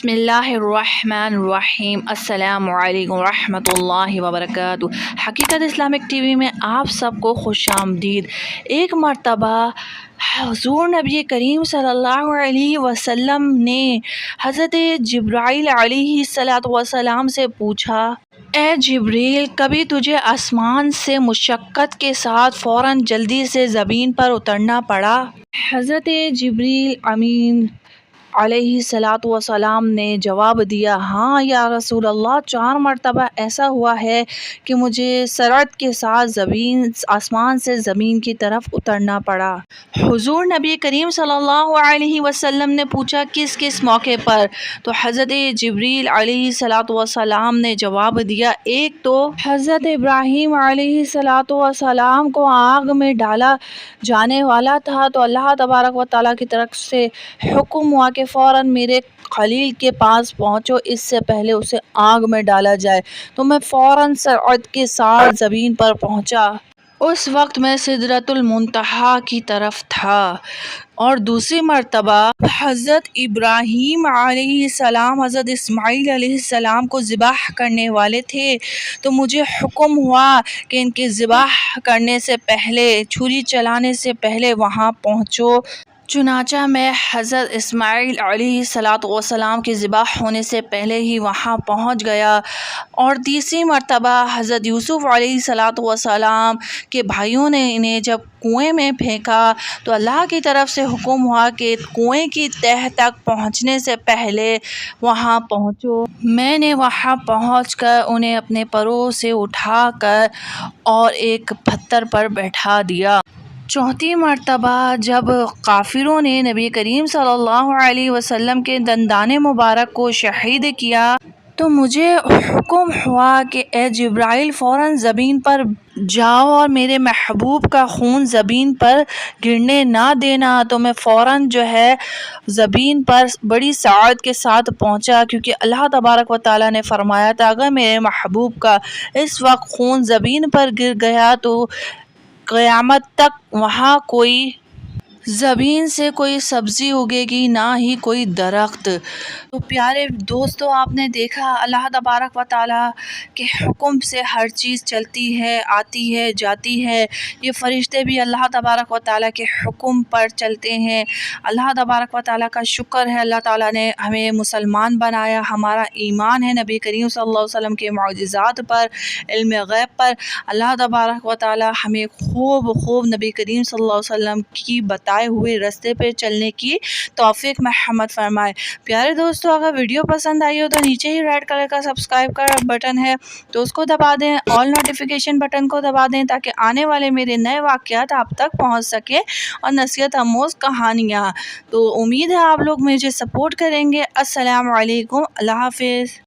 بسم اللہ الرحمن الرحیم۔ السلام علیکم ورحمۃ اللہ وبرکاتہ۔ حقیقت اسلامک ٹی وی میں آپ سب کو خوش آمدید۔ ایک مرتبہ حضور نبی کریم صلی اللہ علیہ وسلم نے حضرت جبرائیل علیہ السلام سے پوچھا، اے جبریل، کبھی تجھے آسمان سے مشقت کے ساتھ فوراً جلدی سے زمین پر اترنا پڑا؟ حضرت جبریل امین علیہ السلام نے جواب دیا، ہاں یا رسول اللہ، 4 مرتبہ ایسا ہوا ہے کہ مجھے سرعت کے ساتھ آسمان سے زمین کی طرف اترنا پڑا۔ حضور نبی کریم صلی اللہ علیہ وسلم نے پوچھا، کس کس موقع پر؟ تو حضرت جبریل علیہ السلام نے جواب دیا، ایک تو حضرت ابراہیم علیہ السلام کو آگ میں ڈالا جانے والا تھا تو اللہ تبارک و تعالیٰ کی طرف سے حکم ہوا کہ فوراً میرے خلیل کے پاس پہنچو، اس سے پہلے اسے آگ میں ڈالا جائے۔ تو میں فوراً سرعت کے ساتھ زمین پر پہنچا۔ اس وقت میں سدرۃ المنتہا کی طرف تھا۔ اور دوسری مرتبہ حضرت ابراہیم علیہ السلام حضرت اسماعیل علیہ السلام کو ذبح کرنے والے تھے تو مجھے حکم ہوا کہ ان کے ذبح کرنے سے پہلے، چھری چلانے سے پہلے وہاں پہنچو۔ چنانچہ میں حضرت اسماعیل علیہ السلام کے ذبح ہونے سے پہلے ہی وہاں پہنچ گیا۔ اور تیسری مرتبہ حضرت یوسف علیہ السلام کے بھائیوں نے انہیں جب کنویں میں پھینکا تو اللہ کی طرف سے حکم ہوا کہ کنویں کی تہہ تک پہنچنے سے پہلے وہاں پہنچو۔ میں نے وہاں پہنچ کر انہیں اپنے پروں سے اٹھا کر اور ایک پتھر پر بیٹھا دیا۔ چوتھی مرتبہ جب کافروں نے نبی کریم صلی اللہ علیہ وسلم کے دندان مبارک کو شہید کیا تو مجھے حکم ہوا کہ اے جبرائیل، فوراً زمین پر جاؤ اور میرے محبوب کا خون زمین پر گرنے نہ دینا۔ تو میں فوراً زمین پر بڑی سعادت کے ساتھ پہنچا، کیونکہ اللہ تبارک و تعالیٰ نے فرمایا تھا اگر میرے محبوب کا اس وقت خون زمین پر گر گیا تو قیامت تک وہاں کوئی زمین سے کوئی سبزی اگے گی، نہ ہی کوئی درخت۔ تو پیارے دوستو، آپ نے دیکھا اللہ تبارک و تعالیٰ کے حکم سے ہر چیز چلتی ہے، آتی ہے، جاتی ہے۔ یہ فرشتے بھی اللہ تبارک و تعالیٰ کے حکم پر چلتے ہیں۔ اللہ تبارک و تعالیٰ کا شکر ہے، اللہ تعالیٰ نے ہمیں مسلمان بنایا، ہمارا ایمان ہے نبی کریم صلی اللہ علیہ وسلم کے معجزات پر، علم غیب پر۔ اللہ تبارک و تعالیٰ ہمیں خوب نبی کریم صلی اللہ علیہ وسلم کی بتائے ہوئے راستے پہ چلنے کی توفیق مرحمت فرمائے۔ پیارے دوستو، اگر ویڈیو پسند آئی ہو تو نیچے ہی ریڈ کلر کا سبسکرائب کا بٹن ہے تو اس کو دبا دیں، آل نوٹیفیکیشن بٹن کو دبا دیں تاکہ آنے والے میرے نئے واقعات آپ تک پہنچ سکے اور نصیحت آموز کہانیاں۔ تو امید ہے آپ لوگ مجھے سپورٹ کریں گے۔ السلام علیکم، اللہ حافظ۔